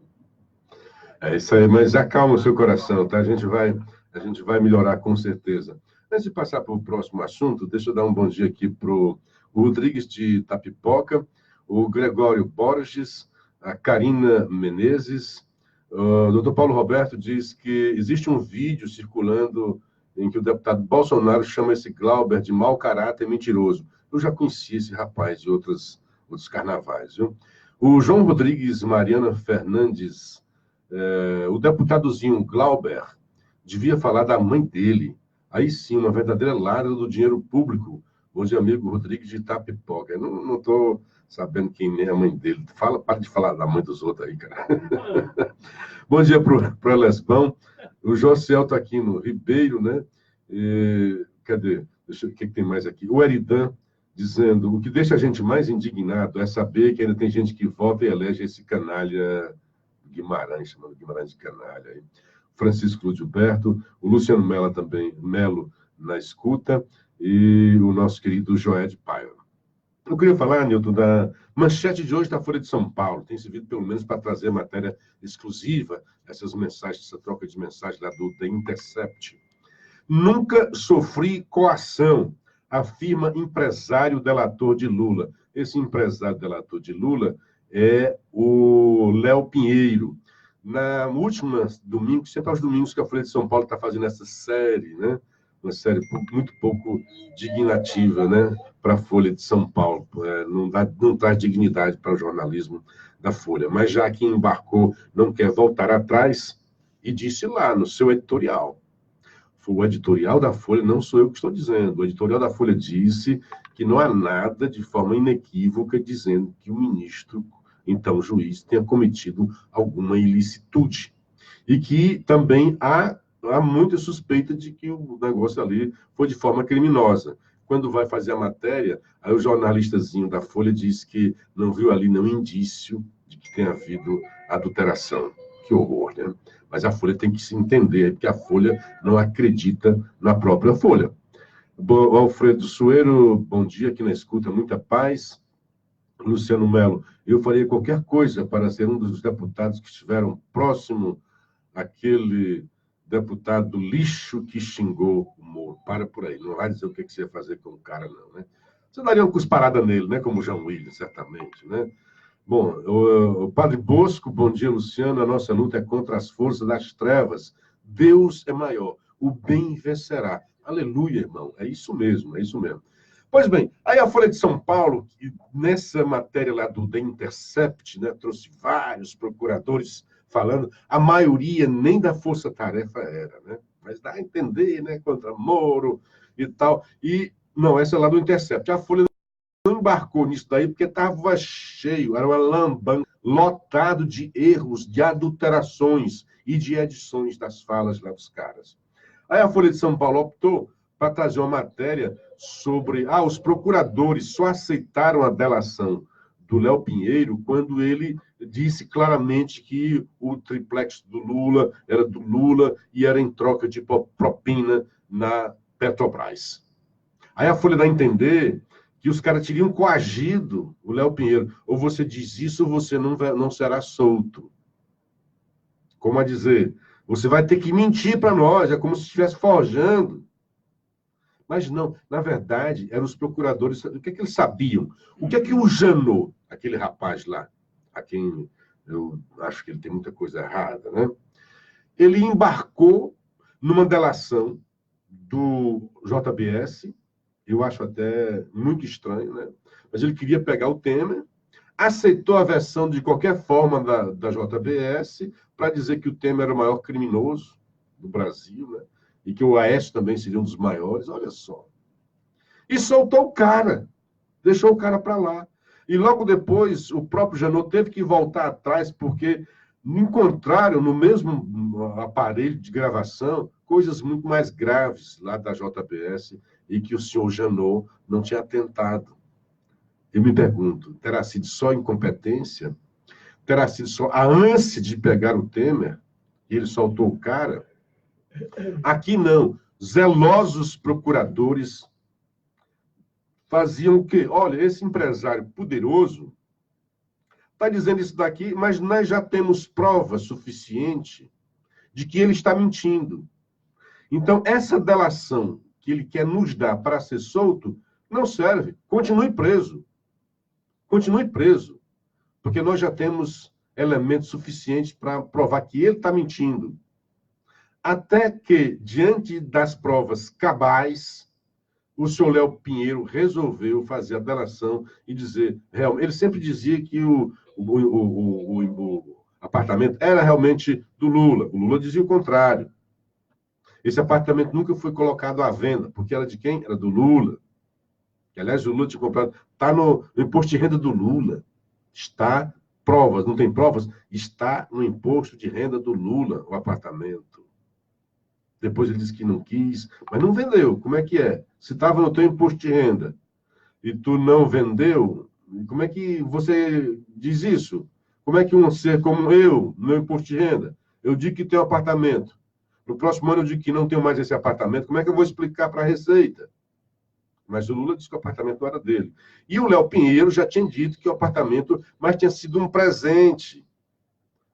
[SPEAKER 3] É isso aí, mas acalma o seu coração, tá? A gente vai melhorar com certeza. Antes de passar para o próximo assunto, deixa eu dar um bom dia aqui para o Rodrigues de Tapipoca, o Gregório Borges, a Karina Menezes. O doutor Paulo Roberto diz que existe um vídeo circulando em que o deputado Bolsonaro chama esse Glauber de mau caráter e mentiroso. Eu já conheci esse rapaz de outros carnavais, viu? O João Rodrigues Mariana Fernandes, o deputadozinho Glauber devia falar da mãe dele. Aí sim, uma verdadeira ladra do dinheiro público. Bom dia, amigo Rodrigues de Itapipoca. Eu não estou sabendo quem é a mãe dele. Para de falar da mãe dos outros aí, cara. Bom dia para o Lesbão. O Josiel está aqui no Ribeiro, né? Cadê? O que tem mais aqui? O Eridan dizendo: o que deixa a gente mais indignado é saber que ainda tem gente que vota e elege esse canalha Guimarães, chamando Guimarães de canalha. Aí. Francisco Gilberto, o Luciano Mello também, Melo na escuta, e o nosso querido Joé de Paiva. Eu queria falar, Nilton, da manchete de hoje da Folha de São Paulo. Tem servido pelo menos para trazer matéria exclusiva, essas mensagens, essa troca de mensagens lá do The Intercept. Nunca sofri coação, afirma empresário delator de Lula. Esse empresário delator de Lula é o Léo Pinheiro. Na última domingo, sempre aos domingos que a Folha de São Paulo está fazendo essa série, né? Uma série muito pouco dignativa, né? Para a Folha de São Paulo. Não traz dignidade para o jornalismo da Folha. Mas já que embarcou, não quer voltar atrás, e disse lá no seu editorial. O editorial da Folha, não sou eu que estou dizendo, o editorial da Folha disse que não há nada de forma inequívoca dizendo que o ministro, então o juiz, tenha cometido alguma ilicitude. E que também há muita suspeita de que o negócio ali foi de forma criminosa. Quando vai fazer a matéria, aí o jornalistazinho da Folha diz que não viu ali nenhum indício de que tenha havido adulteração. Que horror, né? Mas a Folha tem que se entender, porque a Folha não acredita na própria Folha. Alfredo Sueiro, bom dia, aqui na escuta, muita paz. Luciano Mello, eu faria qualquer coisa para ser um dos deputados que estiveram próximo àquele deputado lixo que xingou o Moro. Para por aí, não vai dizer o que você ia fazer com o cara, não, né? Você daria uma cusparada nele, né? Como o João William, certamente, né? Bom, o Padre Bosco, bom dia, Luciano. A nossa luta é contra as forças das trevas. Deus é maior. O bem vencerá. Aleluia, irmão. É isso mesmo, é isso mesmo. Pois bem, aí a Folha de São Paulo, nessa matéria lá do The Intercept, né, trouxe vários procuradores falando, a maioria nem da Força Tarefa era, né? Mas dá a entender, né, contra Moro e tal. E, não, essa é lá do Intercept. A Folha não embarcou nisso daí porque estava cheio, era uma lambança, lotado de erros, de adulterações e de edições das falas lá dos caras. Aí a Folha de São Paulo optou para trazer uma matéria sobre... os procuradores só aceitaram a delação do Léo Pinheiro quando ele disse claramente que o triplex do Lula era do Lula e era em troca de propina na Petrobras. Aí a Folha dá a entender que os caras teriam coagido o Léo Pinheiro. Ou você diz isso ou você não será solto. Como a dizer, você vai ter que mentir para nós, é como se estivesse forjando. Mas não, na verdade, eram os procuradores. O que é que eles sabiam? O que é que o Janot, aquele rapaz lá, a quem eu acho que ele tem muita coisa errada, né? ele embarcou numa delação do JBS, eu acho até muito estranho, né? Mas ele queria pegar o Temer, aceitou a versão de qualquer forma da JBS para dizer que o Temer era o maior criminoso do Brasil, né? E que o Aécio também seria um dos maiores, olha só. E soltou o cara, deixou o cara para lá. E logo depois, o próprio Janot teve que voltar atrás, porque encontraram no mesmo aparelho de gravação coisas muito mais graves lá da JBS e que o senhor Janot não tinha atentado. Eu me pergunto, terá sido só incompetência? Terá sido só a ânsia de pegar o Temer? E ele soltou o cara? Aqui não. Zelosos procuradores faziam o quê? Olha, esse empresário poderoso está dizendo isso daqui, mas nós já temos prova suficiente de que ele está mentindo. Então, essa delação que ele quer nos dar para ser solto não serve. Continue preso. Continue preso. Porque nós já temos elementos suficientes para provar que ele está mentindo. Até que, diante das provas cabais, o senhor Léo Pinheiro resolveu fazer a delação e dizer... Ele sempre dizia que o apartamento era realmente do Lula. O Lula dizia o contrário. Esse apartamento nunca foi colocado à venda, porque era de quem? Era do Lula. Que, aliás, o Lula tinha comprado. Está no imposto de renda do Lula. Está provas, não tem provas? Está no imposto de renda do Lula, o apartamento. Depois ele disse que não quis, mas não vendeu. Como é que é? Se estava no teu imposto de renda e tu não vendeu, como é que você diz isso? Como é que um ser como eu, no meu imposto de renda, eu digo que tenho um apartamento, no próximo ano eu digo que não tenho mais esse apartamento, como é que eu vou explicar para a Receita? Mas o Lula disse que o apartamento não era dele. E o Léo Pinheiro já tinha dito que o apartamento, mas tinha sido um presente.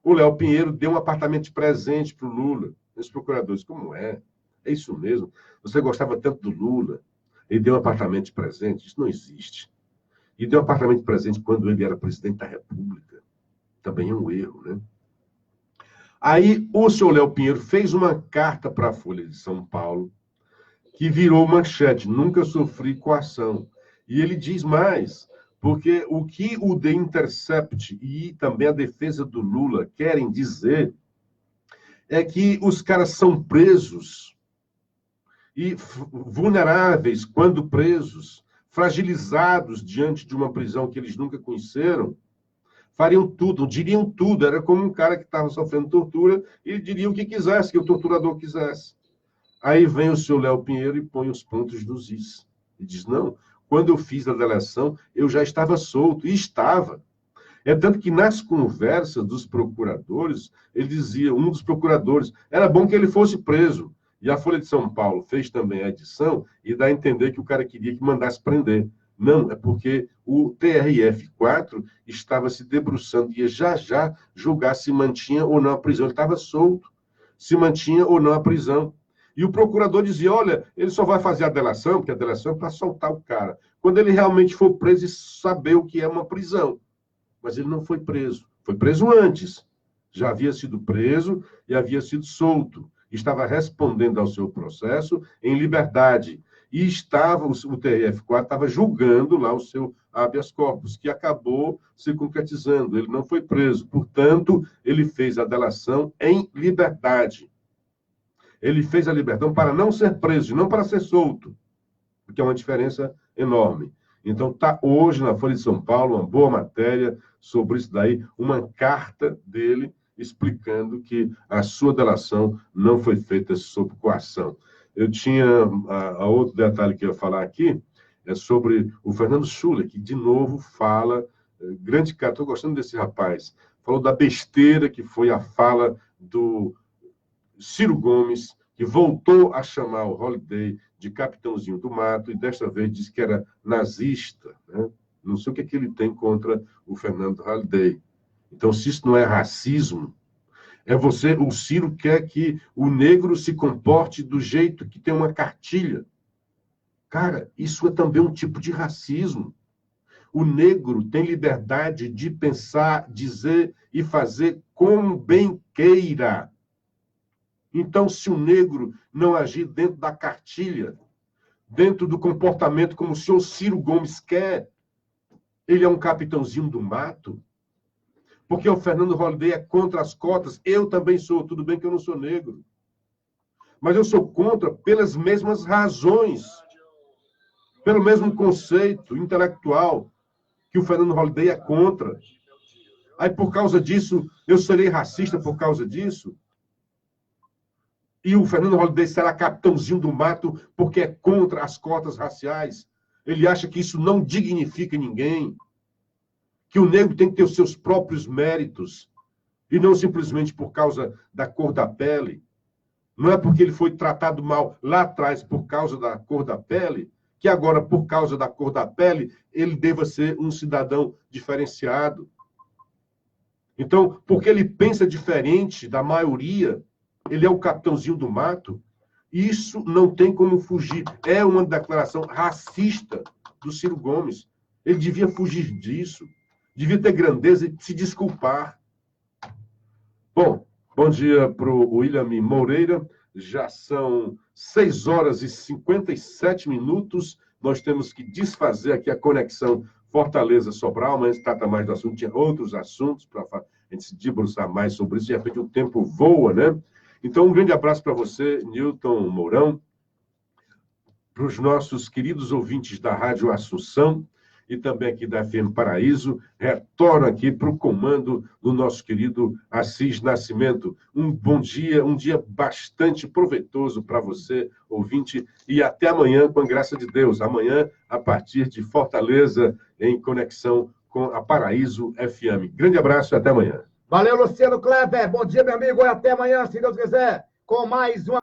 [SPEAKER 3] O Léo Pinheiro deu um apartamento de presente para o Lula. Os procuradores, como é? É isso mesmo. Você gostava tanto do Lula, ele deu um apartamento de presente. Isso não existe. E deu um apartamento de presente quando ele era presidente da República. Também é um erro, né? Aí o senhor Léo Pinheiro fez uma carta para a Folha de São Paulo, que virou manchete, nunca sofri coação. E ele diz mais, porque o que o The Intercept e também a defesa do Lula querem dizer é que os caras são presos e vulneráveis quando presos, fragilizados diante de uma prisão que eles nunca conheceram, fariam tudo, diriam tudo. Era como um cara que estava sofrendo tortura e diria o que quisesse, que o torturador quisesse. Aí vem o senhor Léo Pinheiro e põe os pontos nos is. E diz, não, quando eu fiz a delação, eu já estava solto. E estava. É tanto que nas conversas dos procuradores, ele dizia, um dos procuradores, era bom que ele fosse preso. E a Folha de São Paulo fez também a edição e dá a entender que o cara queria que mandasse prender. Não, é porque o TRF4 estava se debruçando e ia já julgar se mantinha ou não a prisão. Ele estava solto. Se mantinha ou não a prisão. E o procurador dizia, olha, ele só vai fazer a delação, porque a delação é para soltar o cara, quando ele realmente for preso e saber o que é uma prisão. Mas ele não foi preso. Foi preso antes. Já havia sido preso e havia sido solto. Estava respondendo ao seu processo em liberdade. E estava, o TRF4 estava julgando lá o seu habeas corpus, que acabou se concretizando. Ele não foi preso. Portanto, ele fez a delação em liberdade. Ele fez a liberdade para não ser preso, não para ser solto, porque é uma diferença enorme. Então, está hoje na Folha de São Paulo uma boa matéria sobre isso daí, uma carta dele explicando que a sua delação não foi feita sob coação. Eu tinha a outro detalhe que eu ia falar aqui, é sobre o Fernando Schuller, que de novo fala, grande cara, estou gostando desse rapaz, falou da besteira que foi a fala do Ciro Gomes, que voltou a chamar o Holliday de capitãozinho do mato e desta vez disse que era nazista, né? Não sei o que é que ele tem contra o Fernando Holliday. Então, se isso não é racismo, o Ciro quer que o negro se comporte do jeito que tem uma cartilha. Cara, isso é também um tipo de racismo. O negro tem liberdade de pensar, dizer e fazer como bem queira. Então, se o negro não agir dentro da cartilha, dentro do comportamento como o senhor Ciro Gomes quer, ele é um capitãozinho do mato? Porque o Fernando Holliday é contra as cotas. Eu também sou, tudo bem que eu não sou negro. Mas eu sou contra pelas mesmas razões, pelo mesmo conceito intelectual que o Fernando Holliday é contra. Aí, por causa disso, eu serei racista por causa disso? E o Fernando Holliday será capitãozinho do mato porque é contra as cotas raciais? Ele acha que isso não dignifica ninguém, que o negro tem que ter os seus próprios méritos, e não simplesmente por causa da cor da pele. Não é porque ele foi tratado mal lá atrás por causa da cor da pele, que agora, por causa da cor da pele, ele deva ser um cidadão diferenciado. Então, porque ele pensa diferente da maioria, ele é o capitãozinho do mato, isso não tem como fugir. É uma declaração racista do Ciro Gomes. Ele devia fugir disso. Devia ter grandeza e se desculpar. Bom dia para o William Moreira. Já são 6 horas e 57 minutos. Nós temos que desfazer aqui a conexão Fortaleza-Sobral, mas trata mais do assunto. Tinha outros assuntos para a gente se debruçar mais sobre isso. De repente o tempo voa, né? Então, um grande abraço para você, Newton Mourão, para os nossos queridos ouvintes da Rádio Assunção e também aqui da FM Paraíso. Retorno aqui para o comando do nosso querido Assis Nascimento. Um bom dia, um dia bastante proveitoso para você, ouvinte, e até amanhã, com a graça de Deus. Amanhã, a partir de Fortaleza, em conexão com a Paraíso FM. Grande abraço e até amanhã.
[SPEAKER 5] Valeu, Luciano Kleber. Bom dia, meu amigo. E até amanhã, se Deus quiser, com mais uma